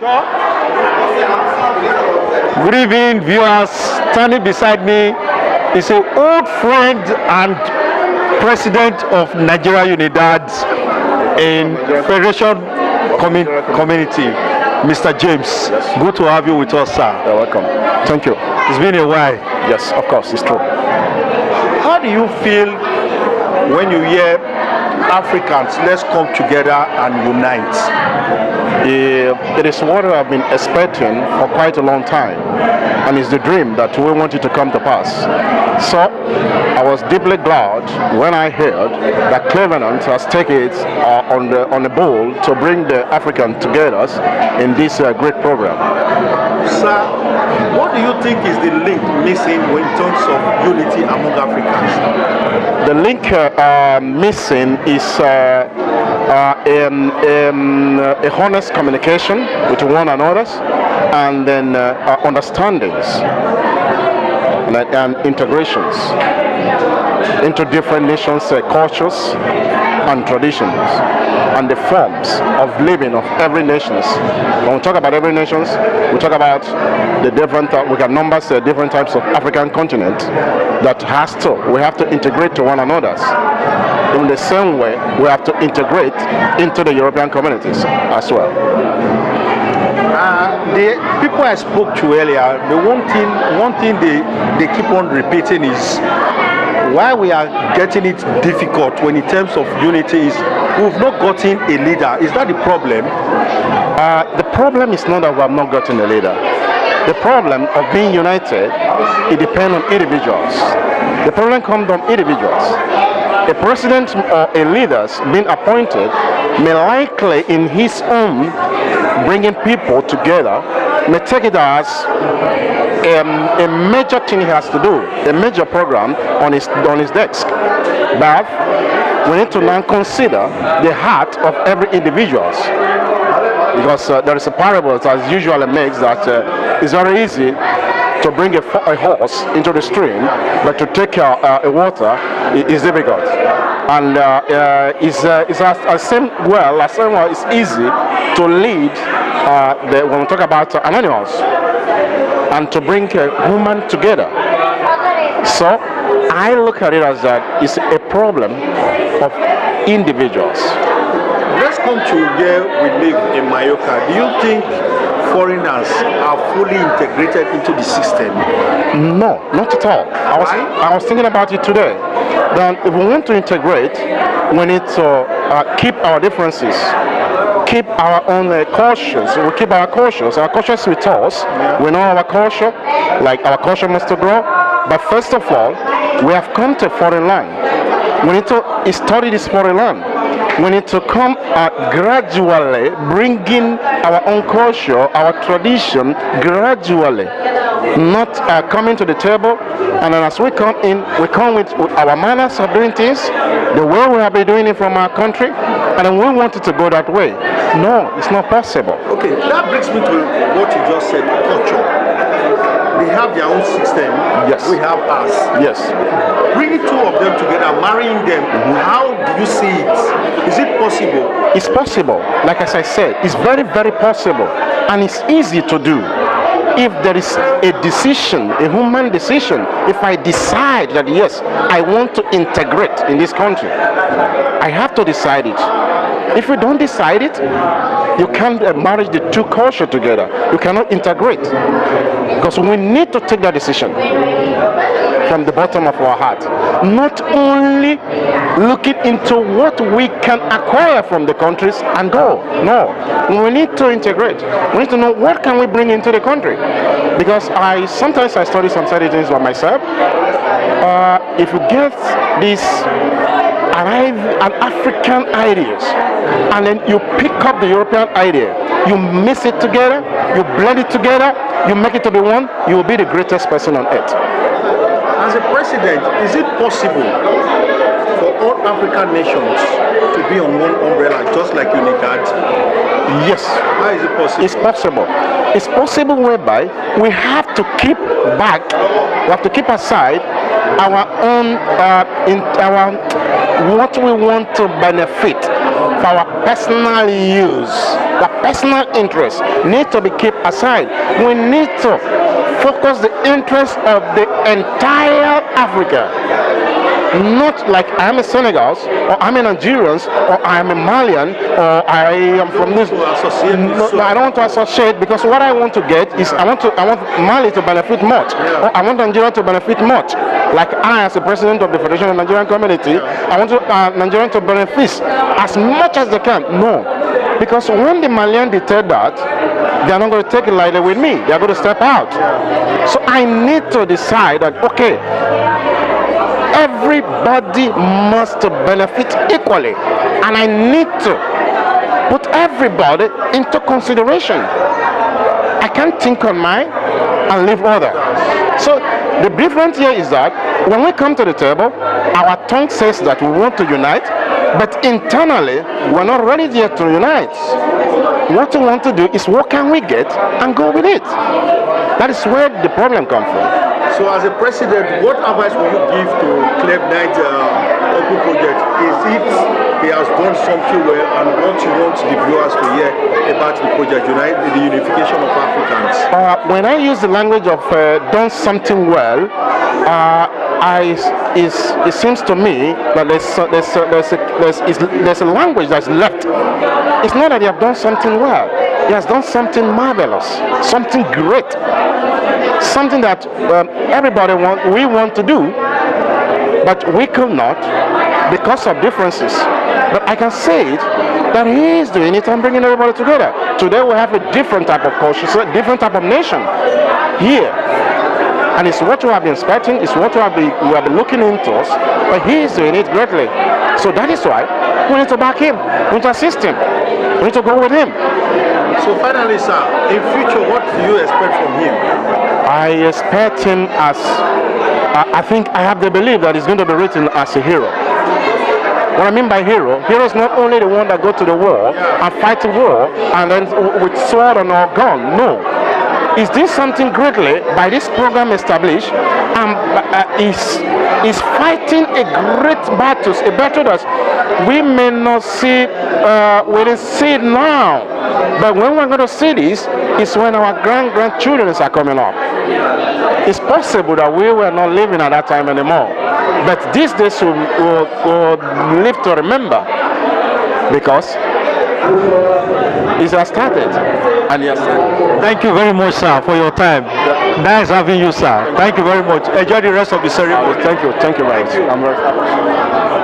Good evening, viewers. Standing beside me is an old friend and president of Nigeria Unidad in Federation Community, Mr. James. Yes. Good to have you with us, sir. You're welcome. Thank you. It's been a while. Yes, of course, it's true. How do you feel when you hear Africans, let's come together and unite? It is what I've been expecting for quite a long time, and it's the dream that we wanted to come to pass. So I was deeply glad when I heard that Cleveland has taken it on the bowl to bring the Africans together in this great program. Sir, what do you think is the link missing in terms of unity among Africans? The link missing is a honest communication with one another, and then understandings and integrations into different nations' cultures and traditions, and the forms of living of every nation. When we talk about every nation, we talk about the different, we can number different types of African continent that we have to integrate to one another. In the same way, we have to integrate into the European communities as well. The people I spoke to earlier, the one thing they keep on repeating is why we are getting it difficult when in terms of unity is we've not gotten a leader. Is that the problem? The problem is not that we have not gotten a leader. The problem of being united, it depends on individuals. The problem comes from individuals. A president or a leader being appointed may likely in his own bringing people together, may take it as a major thing he has to do, a major program on his desk. But we need to now consider the heart of every individual, because there is a parable that usually makes that it's very easy to bring a horse into the stream, but to take a water is difficult. And it's easy to lead when we talk about animals and to bring a human together. So I look at it as that it's a problem of individuals. Let's come to where we live in Mallorca. Do you think foreigners are fully integrated into the system? No, not at all. I was thinking about it today. Then if we want to integrate, we need to keep our differences, keep our own cultures. We keep our cultures with us. Yeah. We know our culture, like our culture must grow. But first of all, we have come to a foreign land. We need to study this foreign land. We need to come gradually bringing our own culture, our tradition gradually, not coming to the table, and then as we come in, we come with our manners of doing things, the way we have been doing it from our country, and then we want it to go that way. No, it's not possible. Okay, that brings me to what you just said, culture. They have their own system. Yes. We have ours. Yes. Bringing two of them together, marrying them, how do you see it? Is it possible? It's possible. Like as I said, it's very, very possible. And it's easy to do. If there is a decision, a human decision, if I decide that yes, I want to integrate in this country, I have to decide it. If you don't decide it, you can't marry the two cultures together. You cannot integrate. Because we need to take that decision from the bottom of our heart. Not only looking into what we can acquire from the countries and go. No, we need to integrate. We need to know what can we bring into the country. Because sometimes I study some certain things by myself. If you get this an African ideas, and then you pick up the European idea, you mix it together, you blend it together, you make it to be one, you will be the greatest person on earth. As a president, is it possible for all African nations to be on one umbrella, just like Unidad? Yes. How is it possible? It's possible. It's possible whereby we have to keep back, we have to keep aside our own, what we want to benefit for our personal use. that personal interests need to be kept aside. We need to focus the interests of the entire Africa. Not like I'm a Senegalese, or I'm a Nigerian, or I'm a Malian, or I am from this. No, I don't want to associate, because what I want to get is I want Mali to benefit much, or I want Nigeria to benefit much. Like I, as the president of the Federation of Nigerian Community, I want Nigeria to benefit as much as they can. No, because when the Malian dictate that, they are not going to take it lightly with me. They are going to step out. So I need to decide that, okay, everybody must benefit equally, and I need to put everybody into consideration. I can't think on mine and leave other. So the difference here is that when we come to the table, our tongue says that we want to unite, but internally we're not ready yet to unite. What we want to do is what can we get and go with it. That is where the problem comes from. So as a president, what advice will you give to Clef Knight Open Project? Is it he has done something well, and what you want the viewers to hear about the project, the unification of Africans? When I use the language of done something well, it seems to me that there's a language that's left. It's not that they have done something well. He has done something marvelous, something great, something that we want to do, but we could not because of differences. But I can say it that he is doing it and bringing everybody together. Today we have a different type of culture, so a different type of nation here. And it's what we have been expecting, it's what we have been looking into us, but he is doing it greatly. So that is why we need to back him, we need to assist him, we need to go with him. So finally, sir, in future, what do you expect from him? I expect him as, I think I have the belief that he's going to be written as a hero. What I mean by hero is not only the one that go to the war and fight the war and then with sword and or gun, no. Is this something greatly by this program established and is fighting a great battle, a battle that we may not see, we didn't see it now, but when we're going to see this is when our grandchildren are coming up. It's possible that we were not living at that time anymore, but these days will live to remember, because it has started. And yes, sir. Thank you very much, sir, for your time. Nice having you, sir. Thank you very much. Enjoy the rest of the ceremony. Thank you very much. I'm very happy.